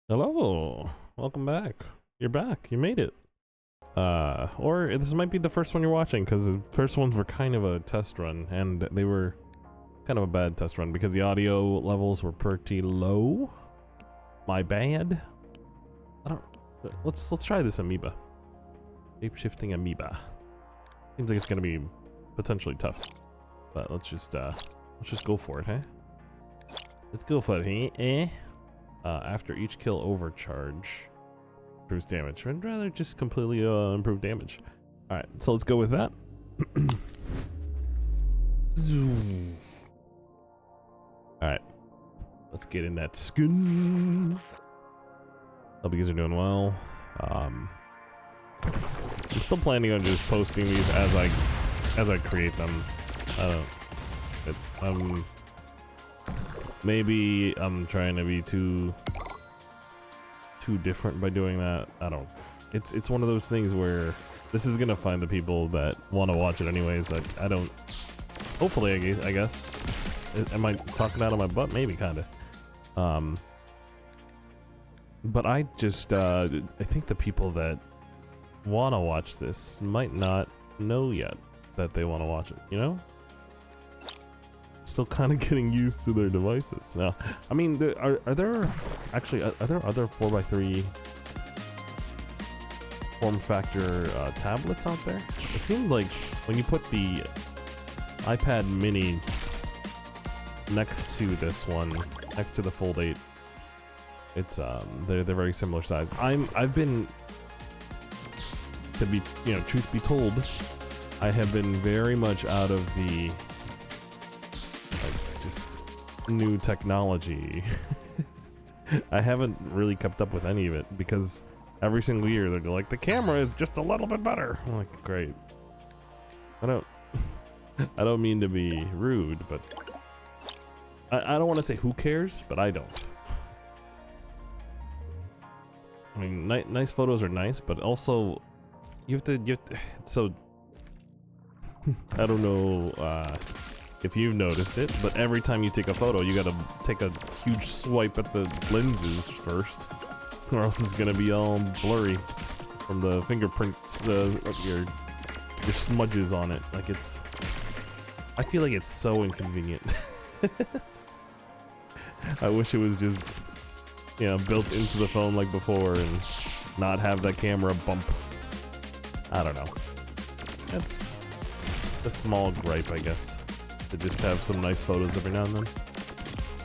Hello, welcome back. You're back. You made it. Or this might be the first one you're watching because the first ones were kind of a test run, and they were kind of a bad test run because the audio levels were pretty low. My bad. I don't. Let's try this amoeba. Shape-shifting amoeba. Seems like it's gonna be potentially tough, but let's just go for it, huh? Let's go for it, eh? After each kill, overcharge improves damage. I'd rather just completely improve damage. All right, so let's go with that. All right, let's get in that skin. Hope you guys are doing well. I'm still planning on just posting these as I create them. Maybe I'm trying to be too different by doing that. I don't. It's one of those things where this is gonna find the people that want to watch it anyways. I don't. Hopefully, I guess. Am I talking out of my butt? Maybe kind of. But I just I think the people that want to watch this might not know yet that they want to watch it. You know. Still kind of getting used to their devices now. I mean, are there other 4x3 form factor tablets out there? It seemed like when you put the iPad mini next to this one, next to the Fold 8, it's they're very similar size. I've been, to be, you know, truth be told, I have been very much out of the just new technology. I haven't really kept up with any of it because every single year they're like, the camera is just a little bit better. I'm like, great. I don't mean to be rude, but I don't want to say who cares, but I don't. I mean, nice photos are nice, but also you have to so I don't know if you've noticed it, but every time you take a photo, you gotta take a huge swipe at the lenses first, or else it's gonna be all blurry from the fingerprints, your smudges on it. Like I feel like it's so inconvenient. I wish it was just, you know, built into the phone like before and not have that camera bump. I don't know. That's a small gripe, I guess. To just have some nice photos every now and then.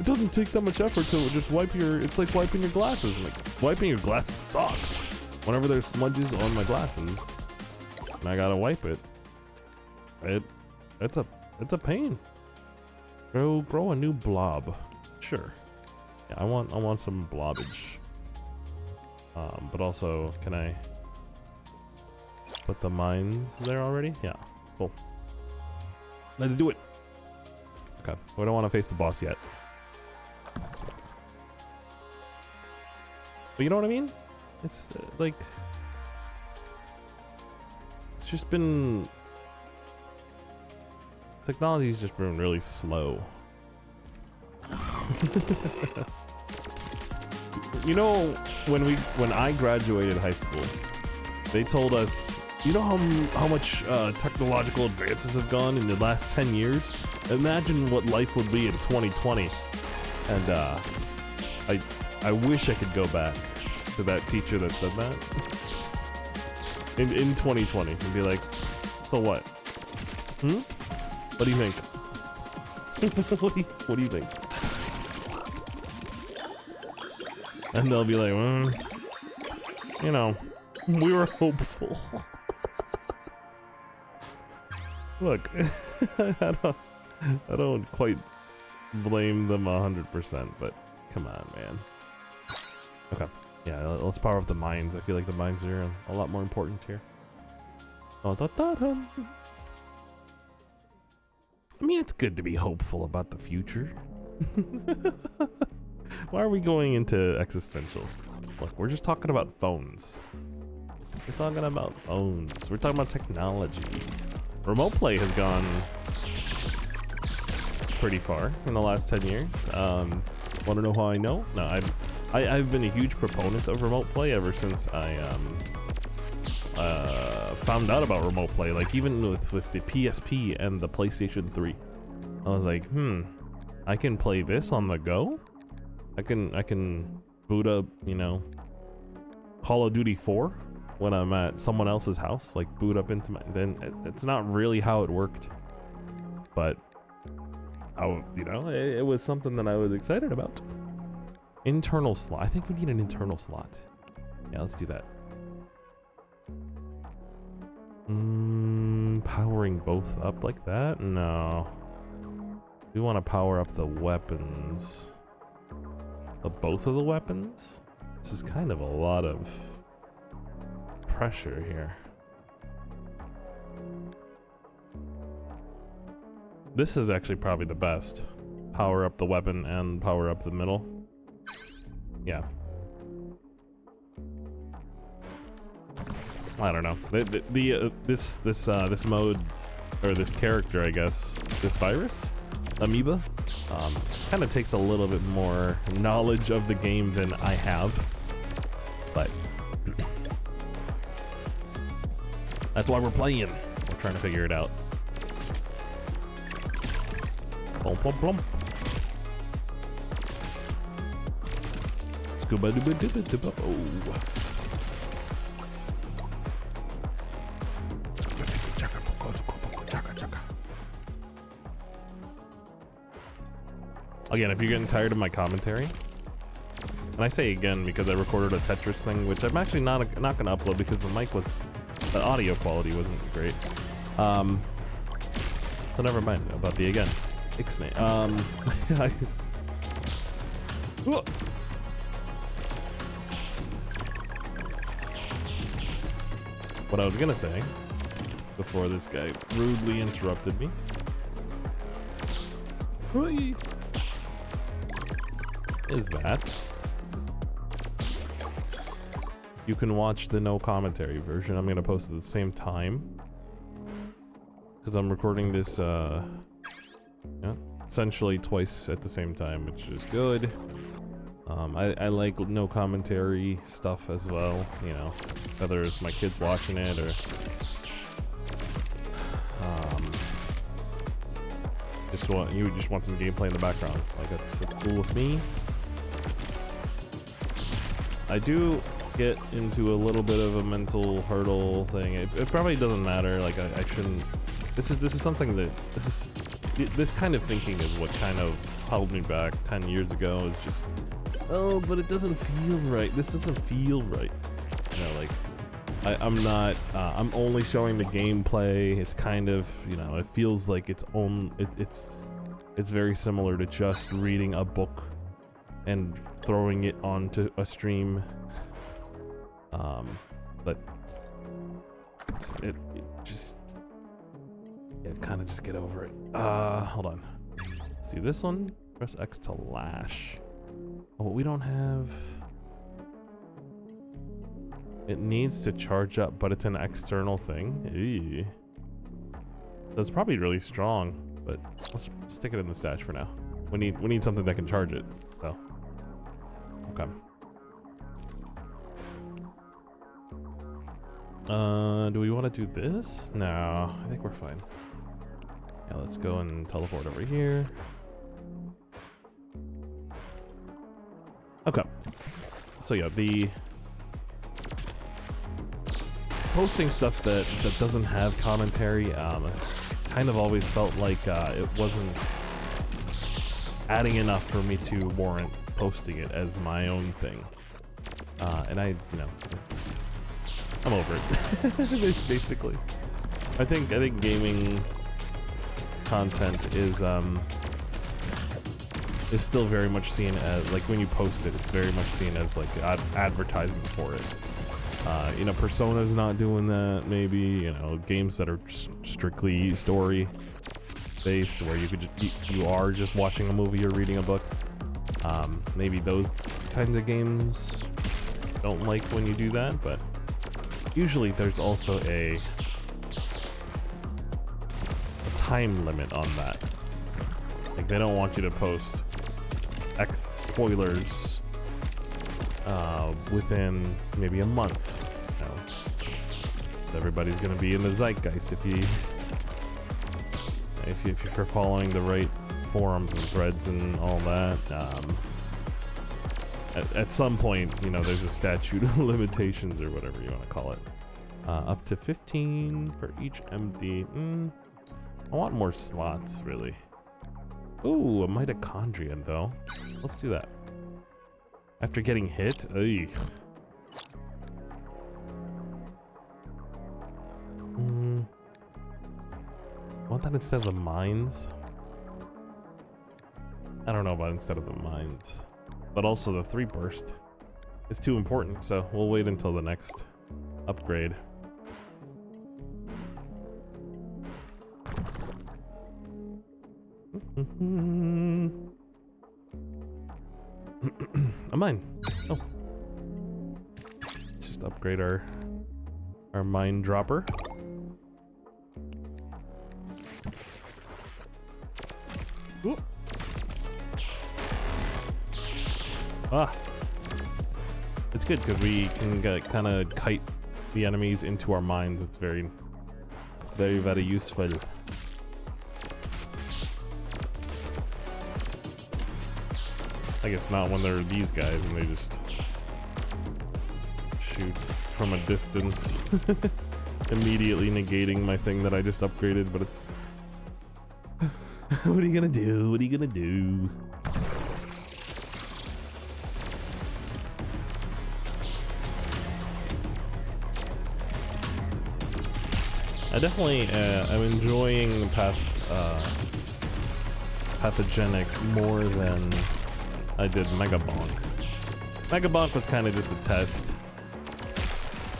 It doesn't take that much effort to just wipe your, it's like wiping your glasses. Like, wiping your glasses sucks. Whenever there's smudges on my glasses and I gotta wipe it, it's a pain. Grow a new blob. Sure. Yeah, I want some blobbage. But also, can I put the mines there already? Yeah, cool. Let's do it. Okay, we don't want to face the boss yet. But you know what I mean? It's like, it's just been, technology's just been really slow. You know, when I graduated high school, they told us, you know how much technological advances have gone in the last 10 years? Imagine what life would be in 2020. And I wish I could go back to that teacher that said that in 2020 and be like, so what? What do you think? what do you think? And they'll be like, you know, we were hopeful. Look, I don't quite blame them 100%, but come on, man. Okay, yeah, let's power up the mines. I feel like the mines are a lot more important here. I mean, it's good to be hopeful about the future. Why are we going into existential? Look, we're just talking about phones. We're talking about phones. We're talking about technology. Remote play has gone pretty far in the last 10 years. Want to know how I know? No, I've been a huge proponent of remote play ever since I found out about remote play. Like even with the PSP and the PlayStation 3, I was like, I can play this on the go. I can boot up, you know, Call of Duty 4 when I'm at someone else's house, like boot up into my. Then it's not really how it worked, but you know, it was something that I was excited about. Internal slot. I think we need an internal slot. Yeah, let's do that. Powering both up like that? No. We want to power up the weapons. Both of the weapons? This is kind of a lot of pressure here. This is actually probably the best. Power up the weapon and power up the middle. Yeah. I don't know. This mode, or this character, I guess, this virus, amoeba, kind of takes a little bit more knowledge of the game than I have, but that's why we're playing. We're trying to figure it out. Plum, plum, plum. Scuba dooba dooba dooba. Oh. Again, if you're getting tired of my commentary, and I say again because I recorded a Tetris thing, which I'm actually not gonna upload because the audio quality wasn't great. So never mind about the again. Ixnay. What I was gonna say before this guy rudely interrupted me. Is that you can watch the no commentary version. I'm gonna post it at the same time because I'm recording this essentially twice at the same time, which is good. I like no commentary stuff as well, you know, whether it's my kids watching it or you just want some gameplay in the background. Like that's cool with me. I do get into a little bit of a mental hurdle thing. It probably doesn't matter. Like I shouldn't. This is something that this kind of thinking is what kind of held me back 10 years ago. It's just, oh, but it doesn't feel right. This doesn't feel right. You know, like I'm only showing the gameplay. It's kind of, you know, it feels like it's very similar to just reading a book and throwing it onto a stream. But it kind of just get over it. Hold on. Let's do this one. Press X to lash. Oh, we don't have. It needs to charge up, but it's an external thing. Eyyy. That's probably really strong, but let's stick it in the stash for now. We need something that can charge it. So, okay. Do we want to do this? No, I think we're fine. Yeah, let's go and teleport over here. Okay. So yeah, the posting stuff that doesn't have commentary, kind of always felt like it wasn't adding enough for me to warrant posting it as my own thing. And I, you know, I'm over it. Basically, I think gaming content is still very much seen as, like, when you post it, it's very much seen as like advertisement for it. You know, Persona's not doing that. Maybe, you know, games that are strictly story based, where you are just watching a movie or reading a book. Maybe those kinds of games don't like when you do that, but usually there's also a time limit on that. Like, they don't want you to post X spoilers within maybe a month. You know, everybody's gonna be in the zeitgeist if you're following the right forums and threads and all that. At some point, you know, there's a statute of limitations or whatever you want to call it. Up to 15 for each MD. I want more slots, really. Ooh, a mitochondrion, though. Let's do that. After getting hit? Eyyy. Want that instead of the mines? I don't know about instead of the mines. But also the 3 burst is too important, so we'll wait until the next upgrade. A mine. Oh. Let's just upgrade our mine dropper. Ooh. Ah. It's good because we can kind of kite the enemies into our mines. It's very, very, very useful. I guess not when they're these guys and they just shoot from a distance, immediately negating my thing that I just upgraded, but it's... What are you gonna do? What are you gonna do? I definitely am enjoying Pathogenic more than I did Mega Bonk. Mega Bonk was kind of just a test,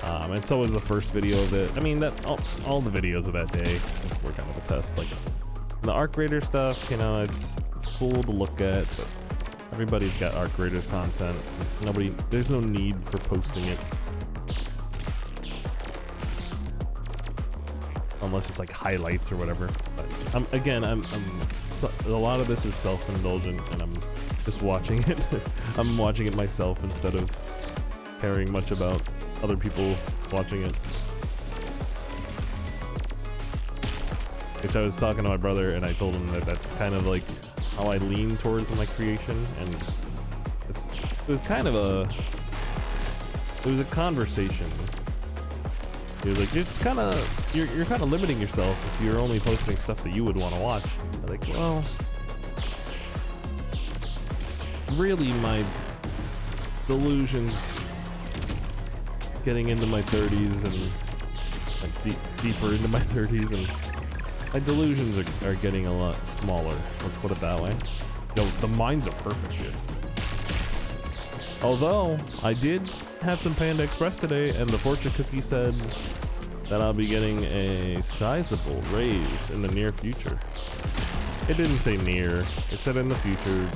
and so was the first video of it. I mean, that all the videos of that day were kind of a test. Like the Arc Raider stuff, you know, it's cool to look at, but everybody's got Arc Raiders content. There's no need for posting it. Unless it's like highlights or whatever. But a lot of this is self-indulgent, and I'm just watching it. I'm watching it myself instead of caring much about other people watching it. Which I was talking to my brother, and I told him that that's kind of like how I lean towards my creation, and it was a conversation. You're like, you're kind of limiting yourself if you're only posting stuff that you would want to watch. I'm like, well, really, my delusions getting into my 30s and like deeper into my 30s, and my delusions are getting a lot smaller. Let's put it that way. Yo, the mines are perfect, dude. Although I did have some Panda Express today, and the fortune cookie said that I'll be getting a sizable raise in the near future. It didn't say near, it said in the future,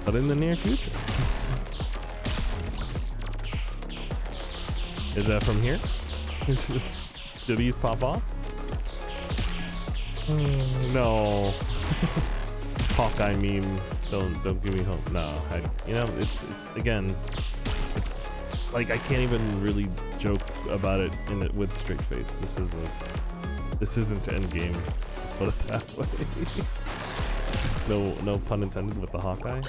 but in the near future. Is that from here? Do these pop off? No. Hawkeye meme. Don't give me hope. No, you know, it's again, like I can't even really joke about it with straight face. This isn't Endgame. Let's put it that way. No pun intended with the Hawkeye.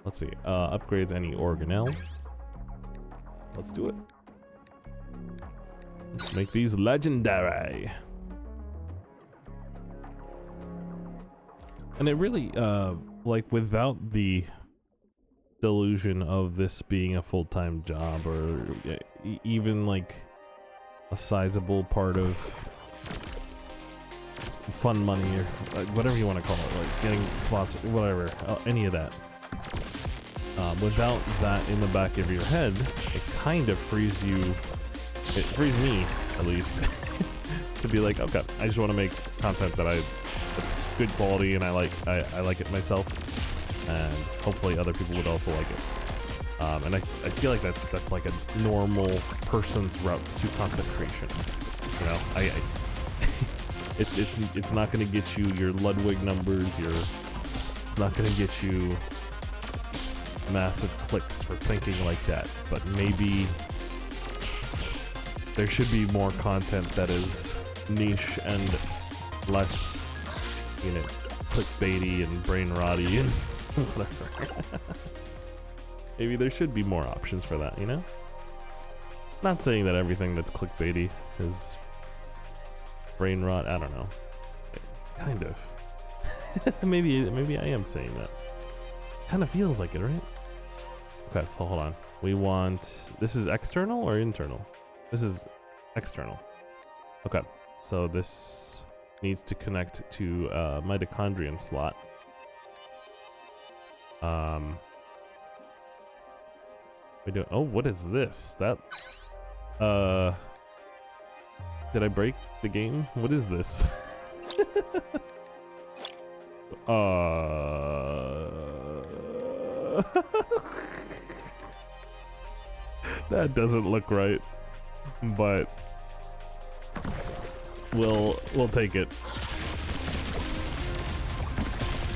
Let's see. Upgrades any organelle. Let's do it. Let's make these legendary. And it really, like, without the delusion of this being a full-time job, or even like a sizable part of fun money, or whatever you want to call it, like getting spots, whatever, any of that. Without that in the back of your head, it kind of frees you. It frees me, at least, to be like, okay, I just want to make content that's good quality, and I like it myself, and hopefully other people would also like it. And I feel like that's like a normal person's route to content creation. You know, It's not gonna get you your Ludwig numbers. It's not gonna get you massive clicks for thinking like that. But maybe there should be more content that is niche and less, you know, clickbaity and brain rotty and whatever. Maybe there should be more options for that, you know? Not saying that everything that's clickbaity is brain rot, I don't know. Kind of. maybe I am saying that. Kind of feels like it, right? Okay, so hold on. We want, this is external or internal? This is external. Okay, so this needs to connect to mitochondrion slot. We do. Oh, what is this? That. Did I break the game? What is this? That doesn't look right, but we'll take it.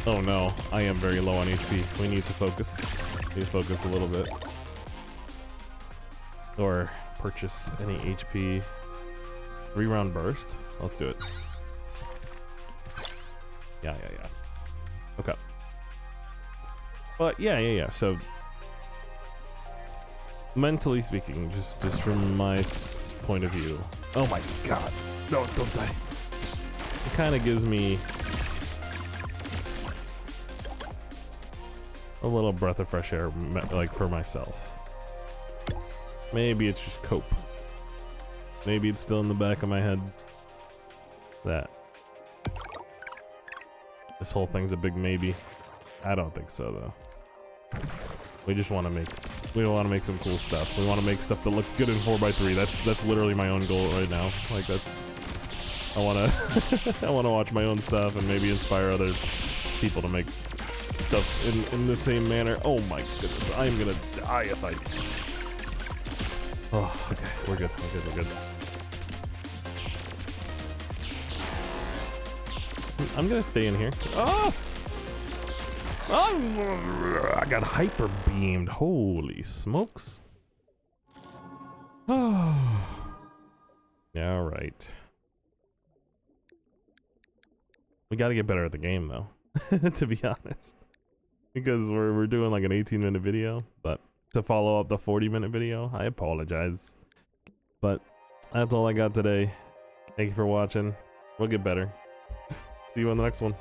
Oh no, I am very low on HP. We need to focus. Need to focus a little bit. Or purchase any HP. 3-round burst? Let's do it. Yeah. Okay. But yeah. So mentally speaking, just from my point of view. Oh my god. No, don't die. It kind of gives me a little breath of fresh air, like for myself. Maybe it's just cope. Maybe it's still in the back of my head that this whole thing's a big maybe. I don't think so though. We just want to make some cool stuff. We want to make stuff that looks good in 4x3. That's literally my own goal right now. Like I want to I want to watch my own stuff and maybe inspire other people to make stuff in the same manner. Oh my goodness, I am gonna die if I. Oh, okay, we're good. I'm gonna stay in here. Oh! I got hyper beamed. Holy smokes. Oh. All right. We got to get better at the game though, to be honest, because we're doing like an 18-minute video, but to follow up the 40-minute video, I apologize. But that's all I got today. Thank you for watching. We'll get better. See you on the next one.